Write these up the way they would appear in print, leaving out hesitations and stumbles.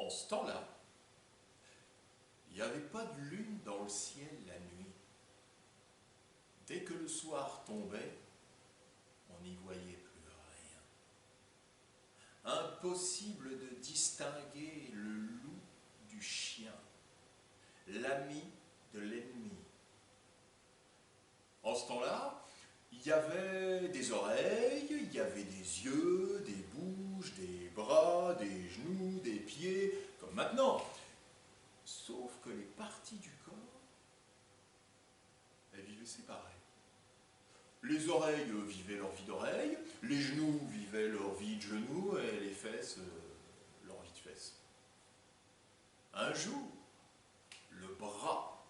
En ce temps-là, il n'y avait pas de lune dans le ciel la nuit. Dès que le soir tombait, on n'y voyait plus rien. Impossible de distinguer le loup du chien, l'ami de l'ennemi. En ce temps-là, il y avait des oreilles, il y avait des yeux, des bouches, des bras, des genoux, des pieds, comme maintenant. Sauf que les parties du corps, elles vivaient séparées. Les oreilles vivaient leur vie d'oreille, les genoux vivaient leur vie de genoux, et les fesses, leur vie de fesses. Un jour, le bras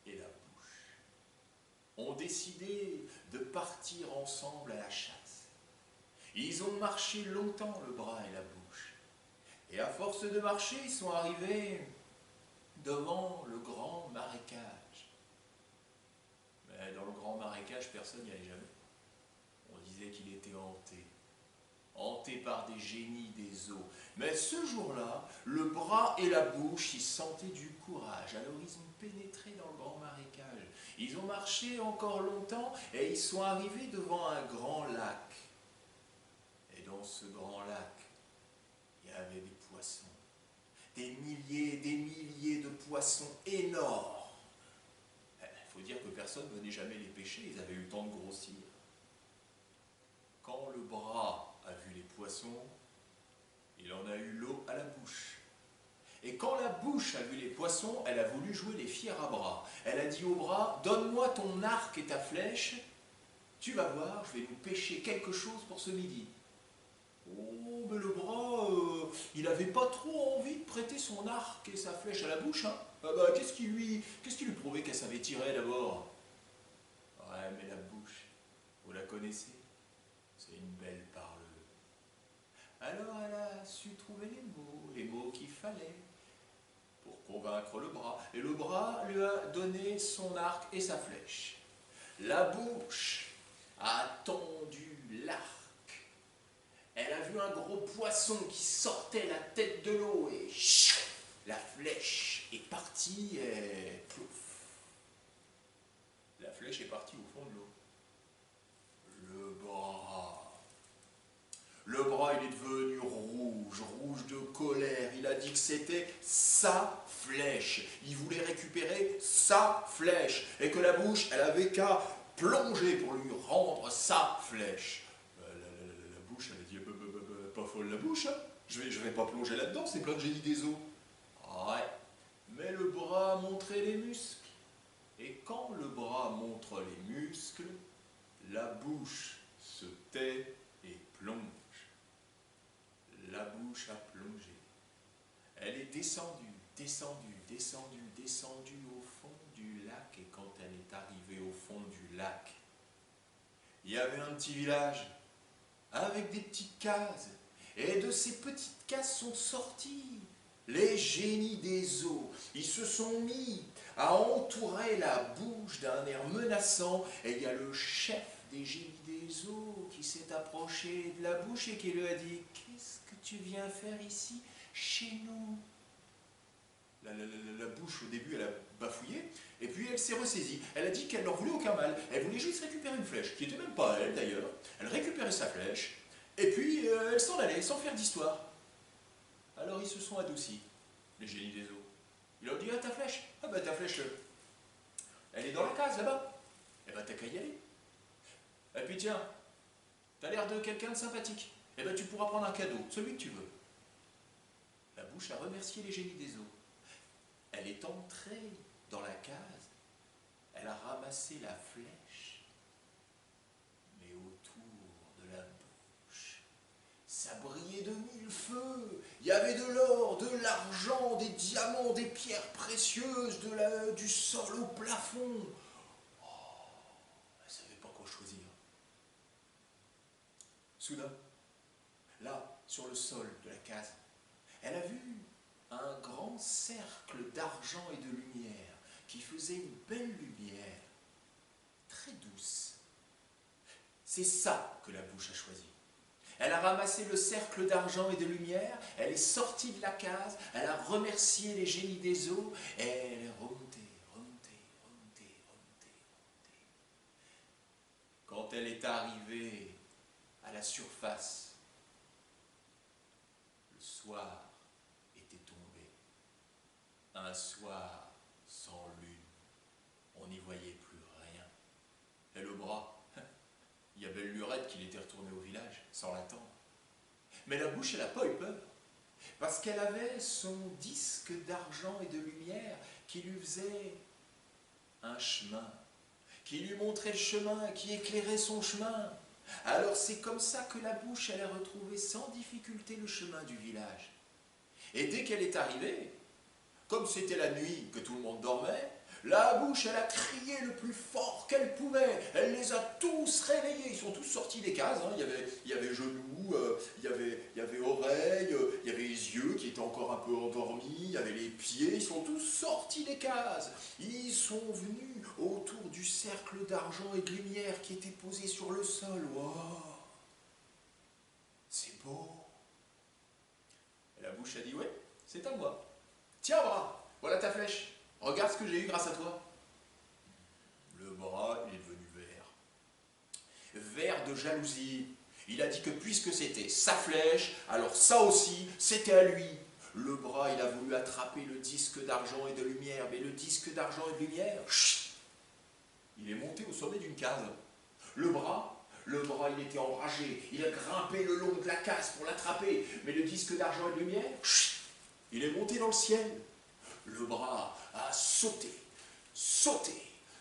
et la bouche ont décidé de partir ensemble à la chasse. Ils ont marché longtemps, le bras et la bouche. Et à force de marcher, ils sont arrivés devant le grand marécage. Mais dans le grand marécage, personne n'y allait jamais. On disait qu'il était hanté. Hanté par des génies des eaux. Mais ce jour-là, le bras et la bouche, ils sentaient du courage. Alors ils ont pénétré dans le grand marécage. Ils ont marché encore longtemps et ils sont arrivés devant un grand lac. Et dans ce grand lac, il y avait des poissons. Des milliers de poissons énormes. Il faut dire que personne ne venait jamais les pêcher, ils avaient eu le temps de grossir. Quand le bras a vu les poissons, il en a eu l'eau à la bouche. Et quand la bouche a vu les poissons, elle a voulu jouer les fiers à bras. Elle a dit au bras, donne-moi ton arc et ta flèche, tu vas voir, je vais nous pêcher quelque chose pour ce midi. Oh, mais le bras, il n'avait pas trop envie de prêter son arc et sa flèche à la bouche, hein. Ah bah, qu'est-ce qui lui prouvait qu'elle savait tirer d'abord? Ouais, mais la bouche, vous la connaissez, c'est une belle parleuse. Alors elle a su trouver les mots qu'il fallait pour convaincre le bras. Et le bras lui a donné son arc et sa flèche. La bouche a tendu l'arc. Elle a vu un gros poisson qui sortait la tête de l'eau et la flèche est partie et plouf. La flèche est partie au fond de l'eau. Le bras, il est devenu rouge de colère. Il a dit que c'était sa flèche. Il voulait récupérer sa flèche. Et que la bouche, elle avait qu'à plonger pour lui rendre sa flèche. La bouche, elle a dit, pas folle la bouche, hein. Je vais pas plonger là-dedans, c'est plein de génie des eaux. Ouais, mais le bras montrait les muscles. Et quand le bras montre les muscles, la bouche se tait et plonge. La bouche a plongé. Elle est descendue au fond du lac. Et quand elle est arrivée au fond du lac, il y avait un petit village avec des petites cases. Et de ces petites cases sont sortis les génies des eaux. Ils se sont mis à entourer la bouche d'un air menaçant. Et il y a le chef des génies des eaux qui s'est approché de la bouche et qui lui a dit « Qu'est-ce que tu viens faire ici, chez nous ?» La bouche, au début, elle a bafouillé, et puis elle s'est ressaisie. Elle a dit qu'elle leur voulait aucun mal. Elle voulait juste récupérer une flèche, qui n'était même pas à elle d'ailleurs. Elle récupérait sa flèche, et puis elle s'en allait, sans faire d'histoire. Alors ils se sont adoucis, les génies des eaux. Ils leur ont dit « Ah, ta flèche? Ah bah ta flèche, elle est dans la case là-bas. Eh ben t'as qu'à y aller. Et puis tiens, t'as l'air de quelqu'un de sympathique. Eh ben tu pourras prendre un cadeau, celui que tu veux. » La bouche a remercié les génies des eaux. Elle est entrée dans la case, elle a ramassé la flèche, mais autour de la bouche, ça brillait de mille feux. Il y avait de l'or, de l'argent, des diamants, des pierres précieuses, du sol au plafond. Oh, elle ne savait pas quoi choisir. Soudain, là, sur le sol de la case, elle a vu un grand cercle d'argent et de lumière qui faisait une belle lumière, très douce. C'est ça que la bouche a choisi. Elle a ramassé le cercle d'argent et de lumière, elle est sortie de la case, elle a remercié les génies des eaux, et elle est remontée, remontée, remontée, remontée, remontée. Quand elle est arrivée à la surface, le soir était tombé. Un soir sans lune. On n'y voyait plus rien. Et le bras, il y avait le lurette qu'il était retourné au village, sans l'attendre. Mais la bouche, elle n'a pas eu peur, parce qu'elle avait son disque d'argent et de lumière qui lui faisait un chemin, qui lui montrait le chemin, qui éclairait son chemin. Alors c'est comme ça que la bouche, elle a retrouvé sans difficulté le chemin du village. Et dès qu'elle est arrivée, comme c'était la nuit, que tout le monde dormait, la bouche, elle a crié le plus fort qu'elle pouvait. Elle les a tous réveillés. Ils sont tous sortis des cases. Hein. Il y avait genoux, il y avait oreilles, il y avait les yeux qui étaient encore un peu endormis, il y avait les pieds. Ils sont tous sortis des cases. Ils sont venus autour du cercle d'argent et de lumière qui était posé sur le sol. Waouh, c'est beau. Et la bouche a dit, ouais, c'est à moi. Tiens, bras, voilà ta flèche. Regarde ce que j'ai eu grâce à toi. Le bras, il est devenu vert. Vert de jalousie. Il a dit que puisque c'était sa flèche, alors ça aussi, c'était à lui. Le bras, il a voulu attraper le disque d'argent et de lumière, mais le disque d'argent et de lumière, chut, il est monté au sommet d'une case. Le bras, il était enragé. Il a grimpé le long de la case pour l'attraper, mais le disque d'argent et de lumière, chut, il est monté dans le ciel. Le bras a sauté, sauté,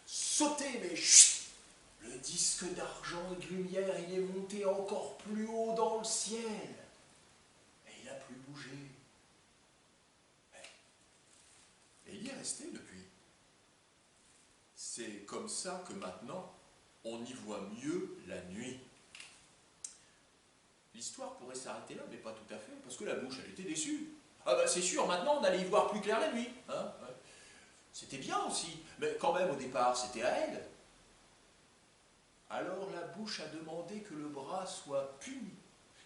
sauté, mais chut, le disque d'argent et de lumière, il est monté encore plus haut dans le ciel. Et il n'a plus bougé. Et il y est resté depuis. C'est comme ça que maintenant, on y voit mieux la nuit. L'histoire pourrait s'arrêter là, mais pas tout à fait, parce que la bouche, elle était déçue. Ah ben c'est sûr, maintenant on allait y voir plus clair la nuit. Hein, ouais. C'était bien aussi, mais quand même au départ, c'était à elle. Alors la bouche a demandé que le bras soit puni,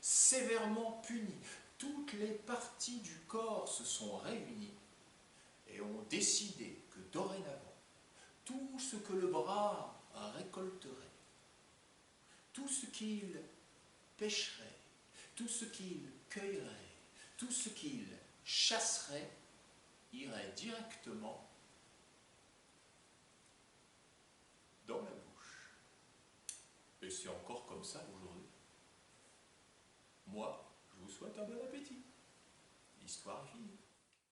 sévèrement puni. Toutes les parties du corps se sont réunies et ont décidé que dorénavant, tout ce que le bras récolterait, tout ce qu'il pêcherait, tout ce qu'il cueillerait, tout ce qu'il chasserait, irait directement dans la bouche. Et c'est encore comme ça aujourd'hui. Moi, je vous souhaite un bon appétit. L'histoire est finie.